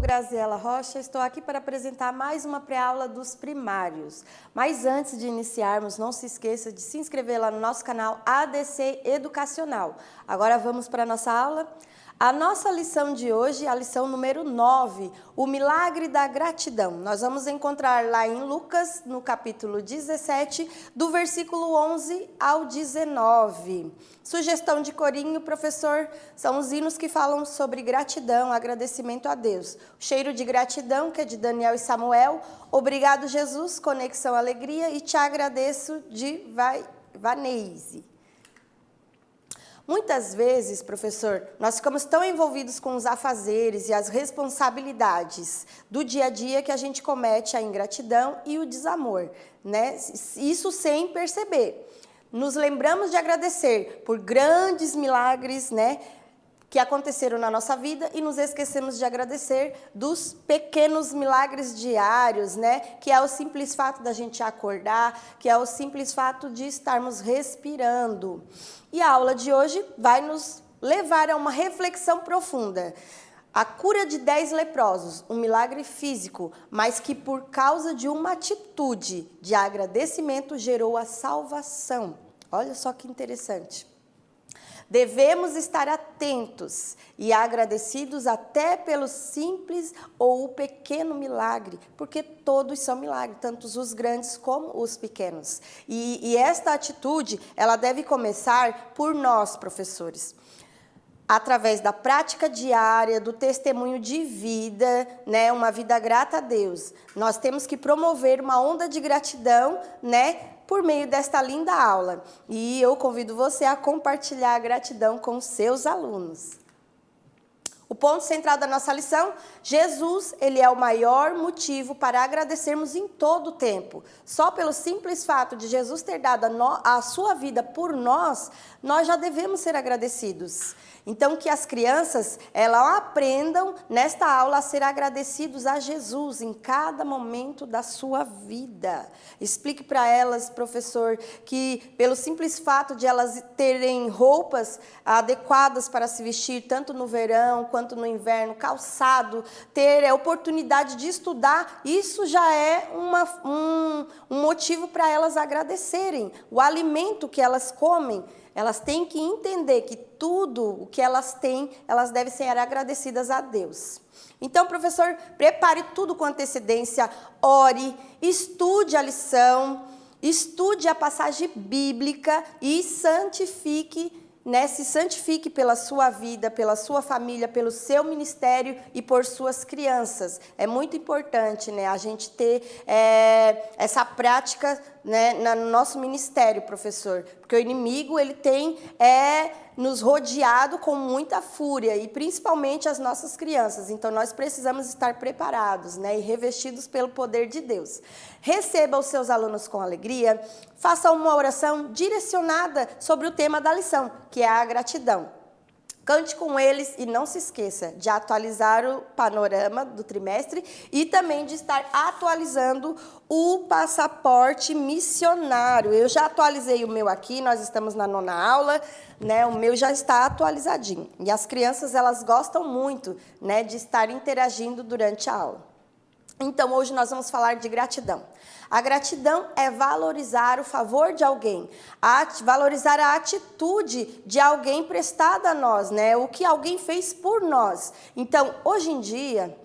Graziela Rocha, estou aqui para apresentar mais uma pré-aula dos primários. Mas antes de iniciarmos, não se esqueça de se inscrever lá no nosso canal ADC Educacional. Agora vamos para a nossa aula? A nossa lição de hoje é a lição número 9, o milagre da gratidão. Nós vamos encontrar lá em Lucas, no capítulo 17, do versículo 11 ao 19. Sugestão de corinho, professor, são os hinos que falam sobre gratidão, agradecimento a Deus. O cheiro de gratidão, que é de Daniel e Samuel. Obrigado, Jesus, conexão alegria e te agradeço de Vaneise. Muitas vezes, professor, nós ficamos tão envolvidos com os afazeres e as responsabilidades do dia a dia que a gente comete a ingratidão e o desamor, né? Isso sem perceber. Nos lembramos de agradecer por grandes milagres, né, que aconteceram na nossa vida e nos esquecemos de agradecer dos pequenos milagres diários, né? Que é o simples fato da gente acordar, que é o simples fato de estarmos respirando. E a aula de hoje vai nos levar a uma reflexão profunda. A cura de 10 leprosos, um milagre físico, mas que por causa de uma atitude de agradecimento gerou a salvação. Olha só que interessante. Devemos estar atentos e agradecidos até pelo simples ou o pequeno milagre, porque todos são milagres, tanto os grandes como os pequenos. E esta atitude, ela deve começar por nós, professores. Através da prática diária, do testemunho de vida, né, uma vida grata a Deus. Nós temos que promover uma onda de gratidão, né, por meio desta linda aula. E eu convido você a compartilhar a gratidão com seus alunos. O ponto central da nossa lição, Jesus, ele é o maior motivo para agradecermos em todo o tempo. Só pelo simples fato de Jesus ter dado a sua vida por nós, nós já devemos ser agradecidos. Então, que as crianças, elas aprendam nesta aula a ser agradecidos a Jesus em cada momento da sua vida. Explique para elas, professor, que pelo simples fato de elas terem roupas adequadas para se vestir, tanto no verão quanto no inverno, calçado, ter a oportunidade de estudar, isso já é um motivo para elas agradecerem. O alimento que elas comem, elas têm que entender que tudo o que elas têm, elas devem ser agradecidas a Deus. Então, professor, prepare tudo com antecedência, ore, estude a lição, estude a passagem bíblica e santifique, né, se santifique pela sua vida, pela sua família, pelo seu ministério e por suas crianças. É muito importante, né, a gente ter essa prática, né, no nosso ministério, professor. Porque o inimigo, ele tem nos rodeado com muita fúria, e principalmente as nossas crianças. Então, nós precisamos estar preparados, né, e revestidos pelo poder de Deus. Receba os seus alunos com alegria, faça uma oração direcionada sobre o tema da lição, que é a gratidão. Cante com eles e não se esqueça de atualizar o panorama do trimestre e também de estar atualizando o passaporte missionário. Eu já atualizei o meu aqui, nós estamos na 9ª aula, né? O meu já está atualizadinho. E as crianças, elas gostam muito, né, de estar interagindo durante a aula. Então, hoje nós vamos falar de gratidão. A gratidão é valorizar o favor de alguém, valorizar a atitude de alguém prestada a nós, né? O que alguém fez por nós. Então, hoje em dia,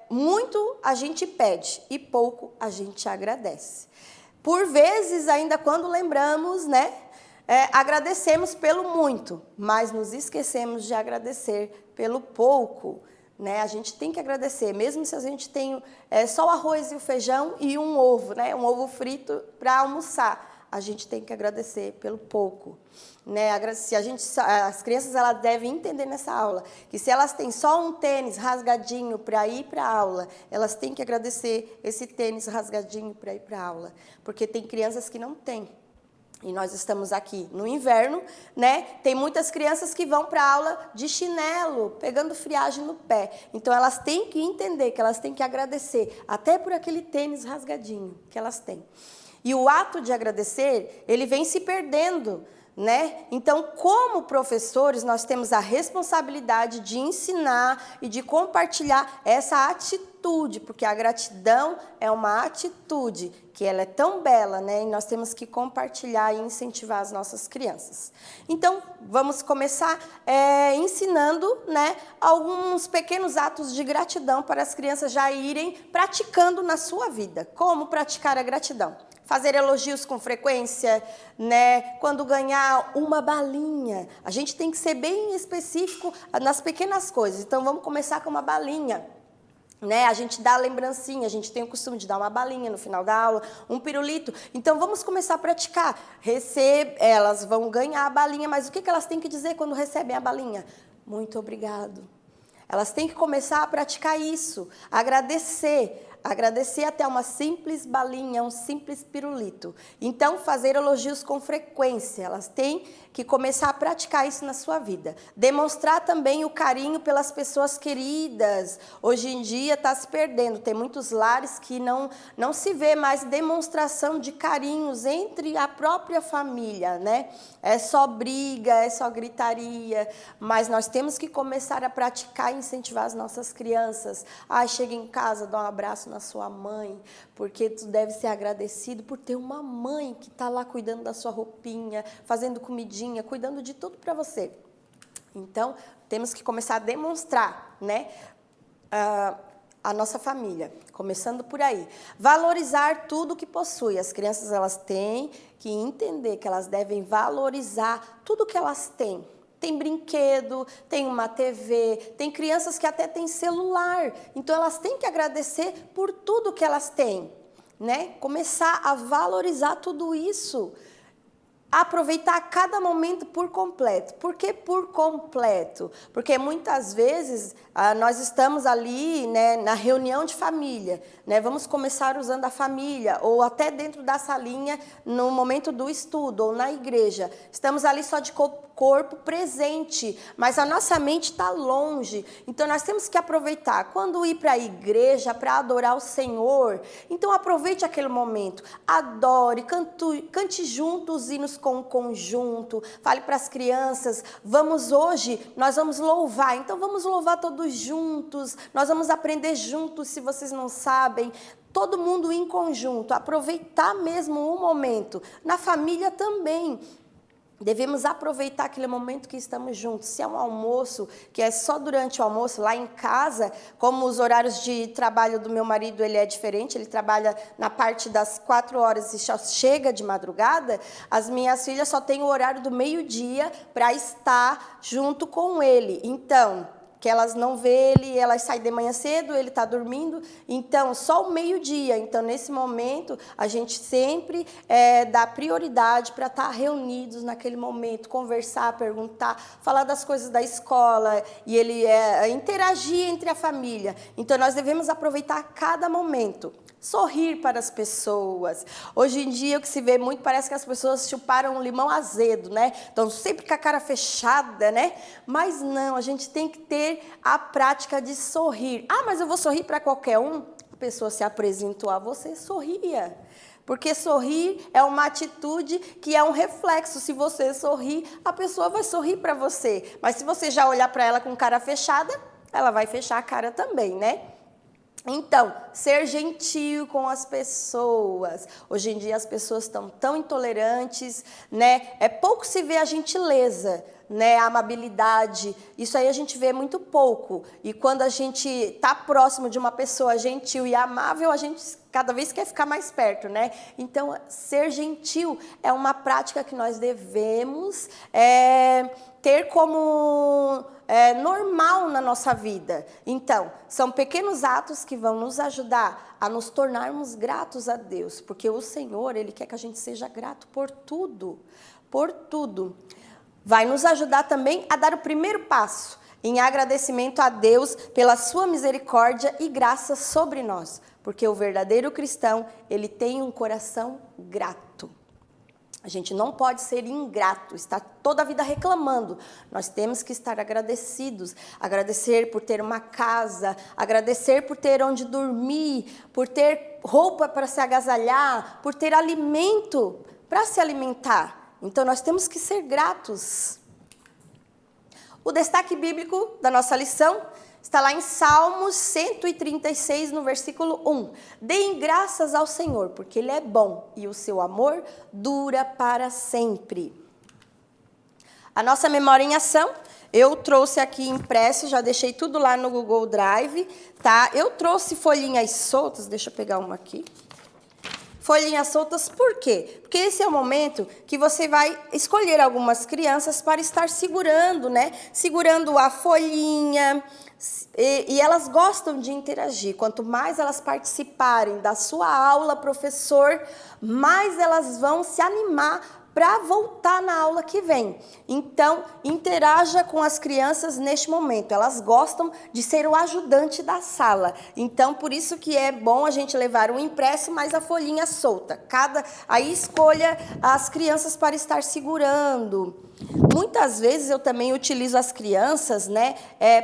muito a gente pede e pouco a gente agradece. Por vezes, ainda quando lembramos, né, agradecemos pelo muito, mas nos esquecemos de agradecer pelo pouco. Né, a gente tem que agradecer, mesmo se a gente tem só o arroz e o feijão e um ovo, né, um ovo frito para almoçar. A gente tem que agradecer pelo pouco. Né, as crianças, elas devem entender nessa aula que se elas têm só um tênis rasgadinho para ir para a aula, elas têm que agradecer esse tênis rasgadinho para ir para a aula. Porque tem crianças que não têm. E nós estamos aqui no inverno, né? Tem muitas crianças que vão para a aula de chinelo, pegando friagem no pé. Então, elas têm que entender que elas têm que agradecer, até por aquele tênis rasgadinho que elas têm. E o ato de agradecer, ele vem se perdendo, né? Então, como professores, nós temos a responsabilidade de ensinar e de compartilhar essa atitude, porque a gratidão é uma atitude que ela é tão bela, né? E nós temos que compartilhar e incentivar as nossas crianças. Então, vamos começar ensinando, né, alguns pequenos atos de gratidão para as crianças já irem praticando na sua vida. Como praticar a gratidão? Fazer elogios com frequência, né? Quando ganhar uma balinha. A gente tem que ser bem específico nas pequenas coisas. Então, vamos começar com uma balinha, né? A gente dá lembrancinha, a gente tem o costume de dar uma balinha no final da aula, um pirulito. Então, vamos começar a praticar. Elas vão ganhar a balinha, mas o que elas têm que dizer quando recebem a balinha? Muito obrigado. Elas têm que começar a praticar isso, agradecer. Agradecer até uma simples balinha, um simples pirulito. Então, fazer elogios com frequência. Elas têm que começar a praticar isso na sua vida. Demonstrar também o carinho pelas pessoas queridas. Hoje em dia está se perdendo. Tem muitos lares que não se vê mais demonstração de carinhos entre a própria família, né? É só briga, é só gritaria. Mas nós temos que começar a praticar e incentivar as nossas crianças. Chega em casa, dá um abraço na sua mãe, porque tu deve ser agradecido por ter uma mãe que está lá cuidando da sua roupinha, fazendo comidinha, cuidando de tudo para você. Então, temos que começar a demonstrar, né, a nossa família, começando por aí. Valorizar tudo que possui. As crianças, elas têm que entender que elas devem valorizar tudo que elas têm. Tem brinquedo, tem uma TV, tem crianças que até têm celular. Então, elas têm que agradecer por tudo que elas têm, né? Começar a valorizar tudo isso. Aproveitar cada momento por completo. Por que por completo? Porque muitas vezes nós estamos ali, né, na reunião de família, né? Vamos começar usando a família, ou até dentro da salinha, no momento do estudo, ou na igreja. Estamos ali só de corpo presente, mas a nossa mente está longe. Então, nós temos que aproveitar. Quando ir para a igreja, para adorar o Senhor, então aproveite aquele momento. Adore, cante juntos os hinos com o conjunto. Fale para as crianças, nós vamos louvar. Então, vamos louvar todos juntos. Nós vamos aprender juntos, se vocês não sabem. Todo mundo em conjunto. Aproveitar mesmo o momento. Na família também. Devemos aproveitar aquele momento que estamos juntos. Se é um almoço, que é só durante o almoço, lá em casa, como os horários de trabalho do meu marido, ele é diferente, ele trabalha na parte das 4 horas e só chega de madrugada, as minhas filhas só têm o horário do meio-dia para estar junto com ele. Então, que elas não vê ele, elas saem de manhã cedo, ele está dormindo, então, só o meio-dia. Então, nesse momento, a gente sempre dá prioridade para estar reunidos naquele momento, conversar, perguntar, falar das coisas da escola, e ele interagir entre a família. Então, nós devemos aproveitar cada momento. Sorrir para as pessoas. Hoje em dia, o que se vê muito, parece que as pessoas chuparam um limão azedo, né? Estão sempre com a cara fechada, né? Mas não, a gente tem que ter a prática de sorrir. Mas eu vou sorrir para qualquer um? A pessoa se apresentou a você, sorria. Porque sorrir é uma atitude que é um reflexo. Se você sorrir, a pessoa vai sorrir para você. Mas se você já olhar para ela com cara fechada, ela vai fechar a cara também, né? Então, ser gentil com as pessoas. Hoje em dia as pessoas estão tão intolerantes, né? Pouco se vê a gentileza, né? A amabilidade. Isso aí a gente vê muito pouco. E quando a gente está próximo de uma pessoa gentil e amável, a gente cada vez quer ficar mais perto, né? Então, ser gentil é uma prática que nós devemos ter como normal na nossa vida. Então, são pequenos atos que vão nos ajudar a nos tornarmos gratos a Deus, porque o Senhor, Ele quer que a gente seja grato por tudo, por tudo. Vai nos ajudar também a dar o primeiro passo em agradecimento a Deus pela sua misericórdia e graça sobre nós, porque o verdadeiro cristão, ele tem um coração grato. A gente não pode ser ingrato, estar toda a vida reclamando. Nós temos que estar agradecidos. Agradecer por ter uma casa, agradecer por ter onde dormir, por ter roupa para se agasalhar, por ter alimento para se alimentar. Então, nós temos que ser gratos. O destaque bíblico da nossa lição está lá em Salmos 136, no versículo 1. Deem graças ao Senhor, porque Ele é bom e o seu amor dura para sempre. A nossa memória em ação, eu trouxe aqui impresso, já deixei tudo lá no Google Drive, tá? Eu trouxe folhinhas soltas, deixa eu pegar uma aqui. Folhinhas soltas, por quê? Porque esse é o momento que você vai escolher algumas crianças para estar segurando, né? Segurando a folhinha, e elas gostam de interagir. Quanto mais elas participarem da sua aula, professor, mais elas vão se animar para voltar na aula que vem. Então, interaja com as crianças neste momento. Elas gostam de ser o ajudante da sala. Então, por isso que é bom a gente levar um impresso, mas a folhinha solta. Aí escolha as crianças para estar segurando. Muitas vezes eu também utilizo as crianças, né,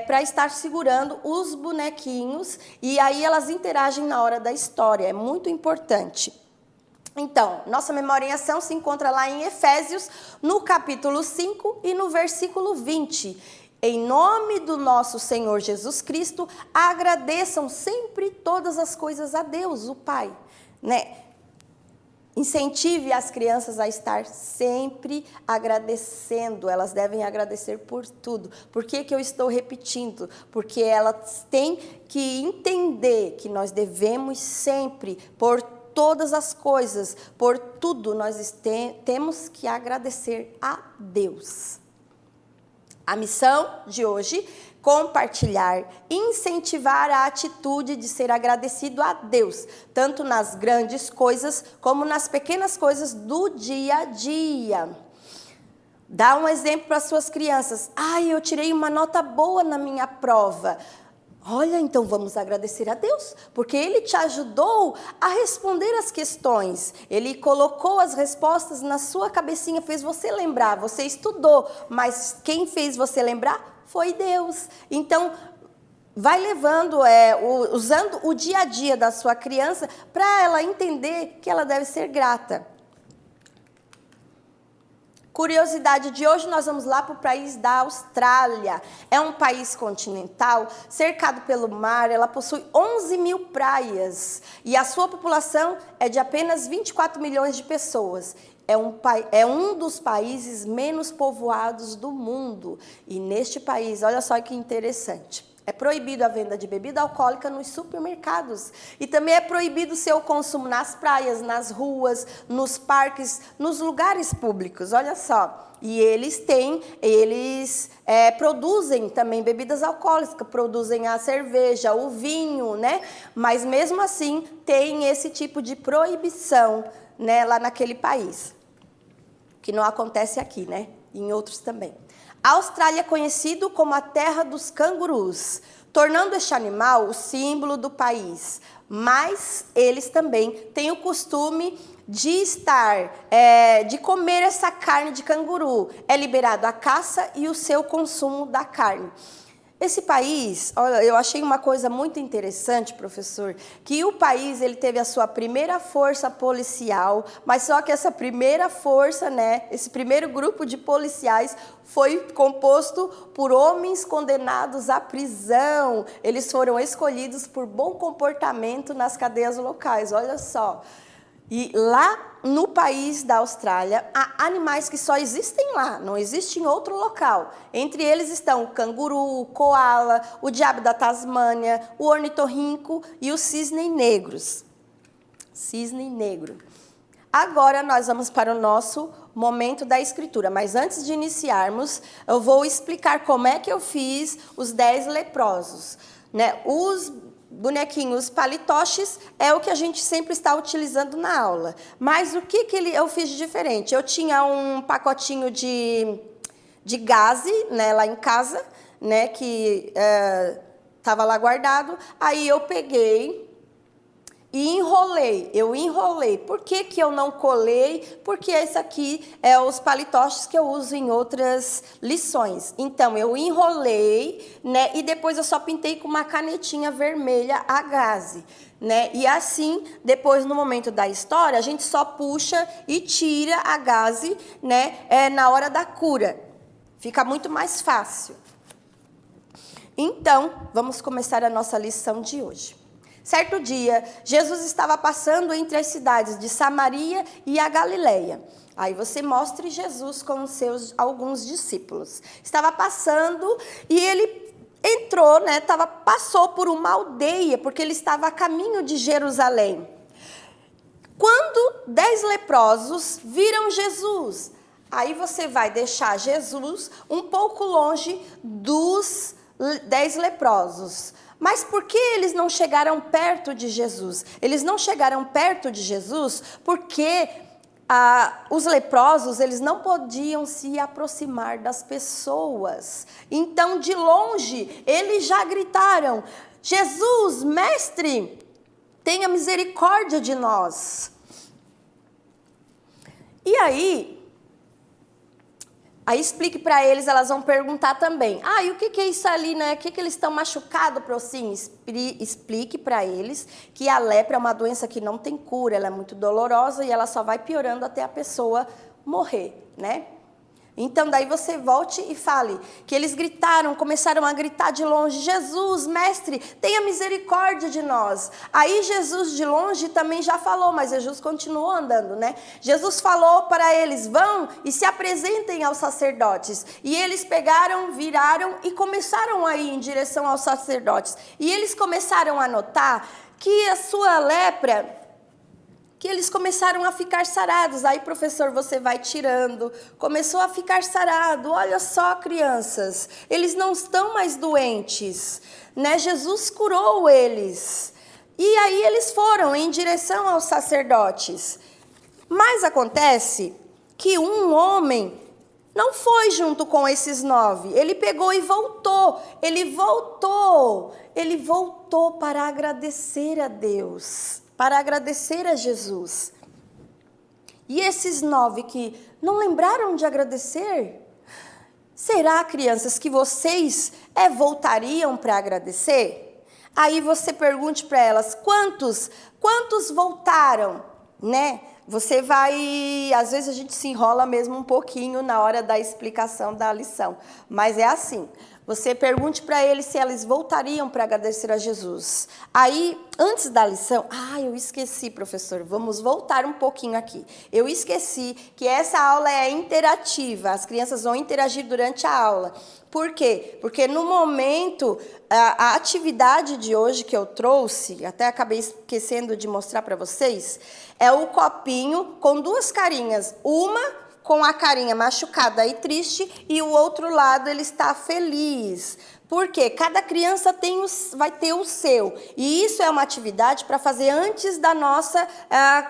para estar segurando os bonequinhos, e aí elas interagem na hora da história. É muito importante. Então, nossa memória em ação se encontra lá em Efésios, no capítulo 5 e no versículo 20. Em nome do nosso Senhor Jesus Cristo, agradeçam sempre todas as coisas a Deus, o Pai, né? Incentive as crianças a estar sempre agradecendo. Elas devem agradecer por tudo. Por que eu estou repetindo? Porque elas têm que entender que nós devemos sempre, por todas as coisas, por tudo, nós temos que agradecer a Deus. A missão de hoje: compartilhar, incentivar a atitude de ser agradecido a Deus, tanto nas grandes coisas como nas pequenas coisas do dia a dia. Dá um exemplo para as suas crianças. Eu tirei uma nota boa na minha prova. Olha, então vamos agradecer a Deus, porque Ele te ajudou a responder as questões. Ele colocou as respostas na sua cabecinha, fez você lembrar. Você estudou, mas quem fez você lembrar foi Deus. Então, vai levando, usando o dia a dia da sua criança para ela entender que ela deve ser grata. Curiosidade de hoje, nós vamos lá para o país da Austrália. É um país continental, cercado pelo mar. Ela possui 11 mil praias e a sua população é de apenas 24 milhões de pessoas. É um dos países menos povoados do mundo. E neste país, olha só que interessante, é proibido a venda de bebida alcoólica nos supermercados. E também é proibido o seu consumo nas praias, nas ruas, nos parques, nos lugares públicos. Olha só. E eles produzem também bebidas alcoólicas, produzem a cerveja, o vinho, né? Mas mesmo assim tem esse tipo de proibição, né, lá naquele país. Que não acontece aqui, né? Em outros também. A Austrália é conhecido como a terra dos cangurus, tornando este animal o símbolo do país. Mas eles também têm o costume de de comer essa carne de canguru. É liberado a caça e o seu consumo da carne. Esse país, olha, eu achei uma coisa muito interessante, professor, que o país ele teve a sua primeira força policial, mas só que essa primeira força, né, esse primeiro grupo de policiais foi composto por homens condenados à prisão. Eles foram escolhidos por bom comportamento nas cadeias locais, olha só. E lá no país da Austrália, há animais que só existem lá, não existem em outro local. Entre eles estão o canguru, o coala, o diabo da Tasmânia, o ornitorrinco e o cisne negros. Cisne negro. Agora nós vamos para o nosso momento da escritura, mas antes de iniciarmos, eu vou explicar como é que eu fiz os 10 leprosos, né? Os bonequinhos palitoches é o que a gente sempre está utilizando na aula. Mas o que eu fiz de diferente? Eu tinha um pacotinho de gaze, né, lá em casa, né, que estava lá guardado. Aí eu peguei e enrolei. Eu enrolei. Por que que eu não colei? Porque esse aqui é os palitoches que eu uso em outras lições. Então, eu enrolei, né? E depois eu só pintei com uma canetinha vermelha a gaze, né? E assim, depois no momento da história, a gente só puxa e tira a gaze, né? Na hora da cura. Fica muito mais fácil. Então, vamos começar a nossa lição de hoje. Certo dia, Jesus estava passando entre as cidades de Samaria e a Galileia. Aí você mostre Jesus com os seus alguns discípulos. Estava passando e ele entrou, né? Passou por uma aldeia, porque ele estava a caminho de Jerusalém. Quando 10 leprosos viram Jesus, aí você vai deixar Jesus um pouco longe dos 10 leprosos. Mas por que eles não chegaram perto de Jesus? Eles não chegaram perto de Jesus porque os leprosos, eles não podiam se aproximar das pessoas. Então, de longe, eles já gritaram: Jesus, mestre, tenha misericórdia de nós. E aí explique para eles, elas vão perguntar também. E o que é isso ali, né? O que eles estão machucados, sim? Explique para eles que a lepra é uma doença que não tem cura, ela é muito dolorosa e ela só vai piorando até a pessoa morrer, né? Então, daí você volte e fale que eles gritaram, começaram a gritar de longe: Jesus, mestre, tenha misericórdia de nós. Aí Jesus de longe também já falou, mas Jesus continuou andando, né? Jesus falou para eles: vão e se apresentem aos sacerdotes. E eles pegaram, viraram e começaram a ir em direção aos sacerdotes. E eles começaram a notar que a sua lepra, que eles começaram a ficar sarados. Aí, professor, você vai tirando. Começou a ficar sarado. Olha só, crianças, eles não estão mais doentes, né? Jesus curou eles. E aí eles foram em direção aos sacerdotes. Mas acontece que um homem não foi junto com esses 9. Ele pegou e voltou. Ele voltou para agradecer a Deus, para agradecer a Jesus. E esses 9 que não lembraram de agradecer? Será, crianças, que vocês voltariam para agradecer? Aí você pergunte para elas: quantos voltaram, né? Você vai, às vezes a gente se enrola mesmo um pouquinho na hora da explicação da lição, mas é assim. Você pergunte para eles se eles voltariam para agradecer a Jesus. Aí, antes da lição... eu esqueci, professor. Vamos voltar um pouquinho aqui. Eu esqueci que essa aula é interativa. As crianças vão interagir durante a aula. Por quê? Porque no momento, a atividade de hoje que eu trouxe, até acabei esquecendo de mostrar para vocês, é o copinho com 2 carinhas. Uma com a carinha machucada e triste, e o outro lado ele está feliz. Porque cada criança vai ter o seu. E isso é uma atividade para fazer antes da nossa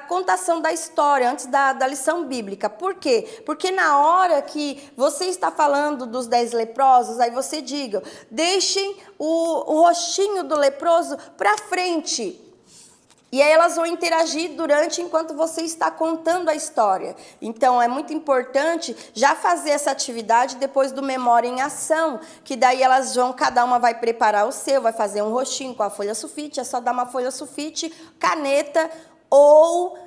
contação da história, antes da lição bíblica. Por quê? Porque na hora que você está falando dos 10 leprosos, aí você diga: deixem o rostinho do leproso para frente. E aí elas vão interagir enquanto você está contando a história. Então, é muito importante já fazer essa atividade depois do Memória em Ação, que daí cada uma vai preparar o seu, vai fazer um rostinho com a folha sulfite, é só dar uma folha sulfite, caneta ou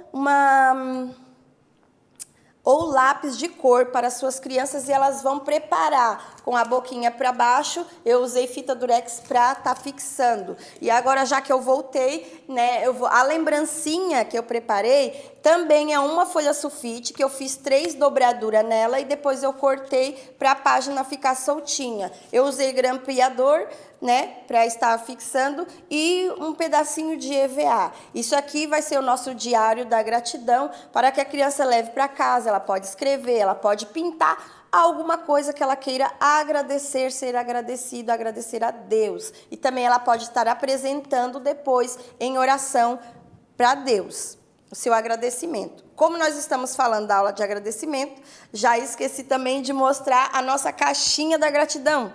lápis de cor para as suas crianças, e elas vão preparar com a boquinha para baixo. Eu usei fita durex para estar fixando. E agora, já que eu voltei, né, a lembrancinha que eu preparei também é uma folha sulfite, que eu fiz 3 dobraduras nela e depois eu cortei para a página ficar soltinha. Eu usei grampeador, né, para estar fixando, e um pedacinho de EVA. Isso aqui vai ser o nosso diário da gratidão, para que a criança leve para casa. Ela pode escrever, ela pode pintar alguma coisa que ela queira agradecer, ser agradecido, agradecer a Deus. E também ela pode estar apresentando depois em oração para Deus o seu agradecimento. Como nós estamos falando da aula de agradecimento, já esqueci também de mostrar a nossa caixinha da gratidão.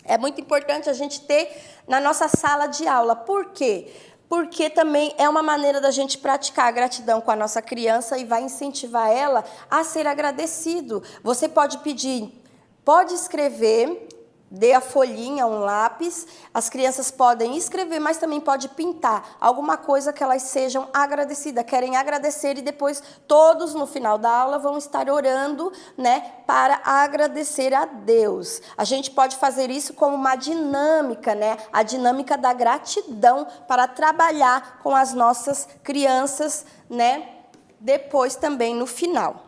É muito importante a gente ter na nossa sala de aula. Por quê? porque também é uma maneira da gente praticar a gratidão com a nossa criança e vai incentivar ela a ser agradecido. Você pode pedir, pode escrever, dê a folhinha, um lápis, as crianças podem escrever, mas também pode pintar alguma coisa que elas sejam agradecidas, querem agradecer e depois todos no final da aula vão estar orando, né, para agradecer a Deus. A gente pode fazer isso como uma dinâmica, né, a dinâmica da gratidão para trabalhar com as nossas crianças, né, depois também no final.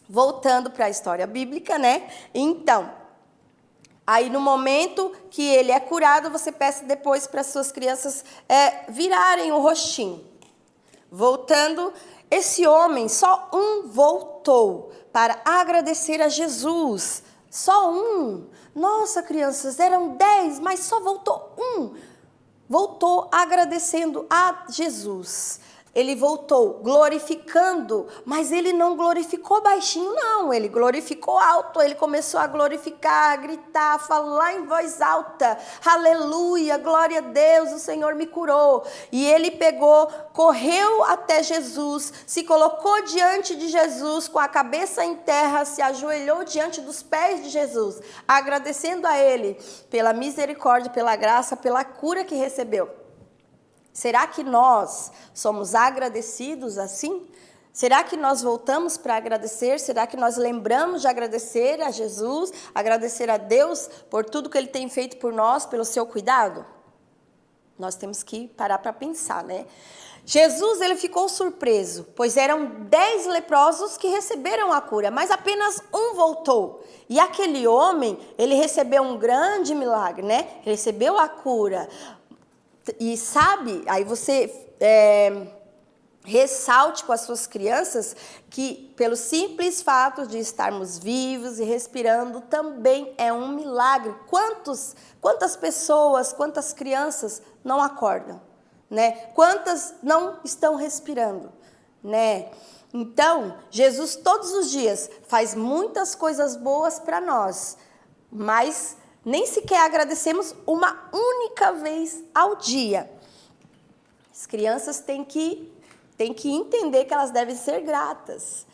Voltando para a história bíblica, né, então, aí, no momento que ele é curado, você peça depois para as suas crianças virarem o rostinho. Voltando, esse homem, só um voltou para agradecer a Jesus. Só um. Nossa, crianças, eram 10, mas só voltou um. Voltou agradecendo a Jesus. Ele voltou glorificando, mas ele não glorificou baixinho, não. Ele glorificou alto, ele começou a glorificar, a gritar, a falar em voz alta. Aleluia, glória a Deus, o Senhor me curou. E ele pegou, correu até Jesus, se colocou diante de Jesus, com a cabeça em terra, se ajoelhou diante dos pés de Jesus, agradecendo a ele pela misericórdia, pela graça, pela cura que recebeu. Será que nós somos agradecidos assim? Será que nós voltamos para agradecer? Será que nós lembramos de agradecer a Jesus, agradecer a Deus por tudo que Ele tem feito por nós, pelo seu cuidado? Nós temos que parar para pensar, né? Jesus, ele ficou surpreso, pois eram 10 leprosos que receberam a cura, mas apenas um voltou. E aquele homem, ele recebeu um grande milagre, né? Recebeu a cura. E sabe, aí você ressalte com as suas crianças que pelo simples fato de estarmos vivos e respirando também é um milagre. Quantas pessoas, quantas crianças não acordam, né? Quantas não estão respirando, né? Então, Jesus todos os dias faz muitas coisas boas para nós, mas nem sequer agradecemos uma única vez ao dia. As crianças têm que entender que elas devem ser gratas.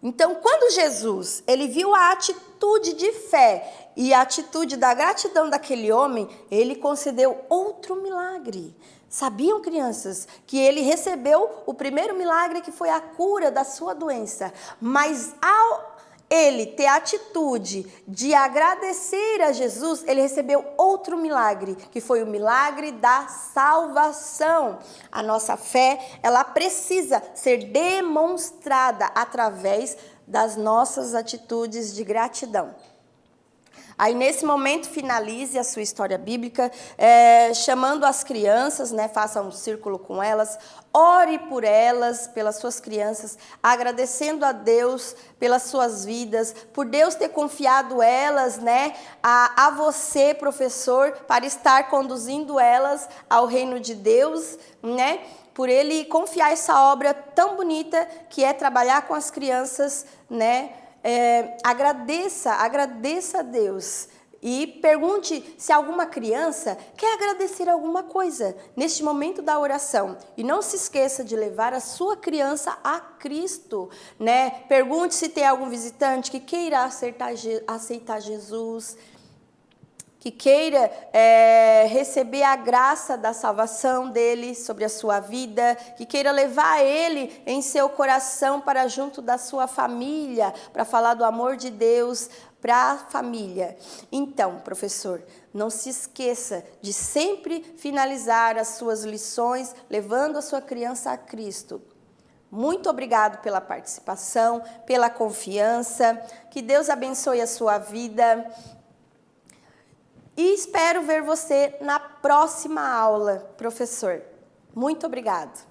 Então, quando Jesus ele viu a atitude de fé e a atitude da gratidão daquele homem, ele concedeu outro milagre. Sabiam, crianças, que ele recebeu o primeiro milagre, que foi a cura da sua doença, mas ao ele ter a atitude de agradecer a Jesus, ele recebeu outro milagre, que foi o milagre da salvação. A nossa fé, ela precisa ser demonstrada através das nossas atitudes de gratidão. Aí, nesse momento, finalize a sua história bíblica, chamando as crianças, né, faça um círculo com elas, ore por elas, pelas suas crianças, agradecendo a Deus pelas suas vidas, por Deus ter confiado elas, né, a você, professor, para estar conduzindo elas ao reino de Deus, né, por Ele confiar essa obra tão bonita que é trabalhar com as crianças, né. Agradeça a Deus e pergunte se alguma criança quer agradecer alguma coisa neste momento da oração. E não se esqueça de levar a sua criança a Cristo, né? Pergunte se tem algum visitante que queira aceitar Jesus, que queira receber a graça da salvação dele sobre a sua vida, que queira levar ele em seu coração para junto da sua família, para falar do amor de Deus para a família. Então, professor, não se esqueça de sempre finalizar as suas lições levando a sua criança a Cristo. Muito obrigado pela participação, pela confiança, que Deus abençoe a sua vida. E espero ver você na próxima aula, professor. Muito obrigado.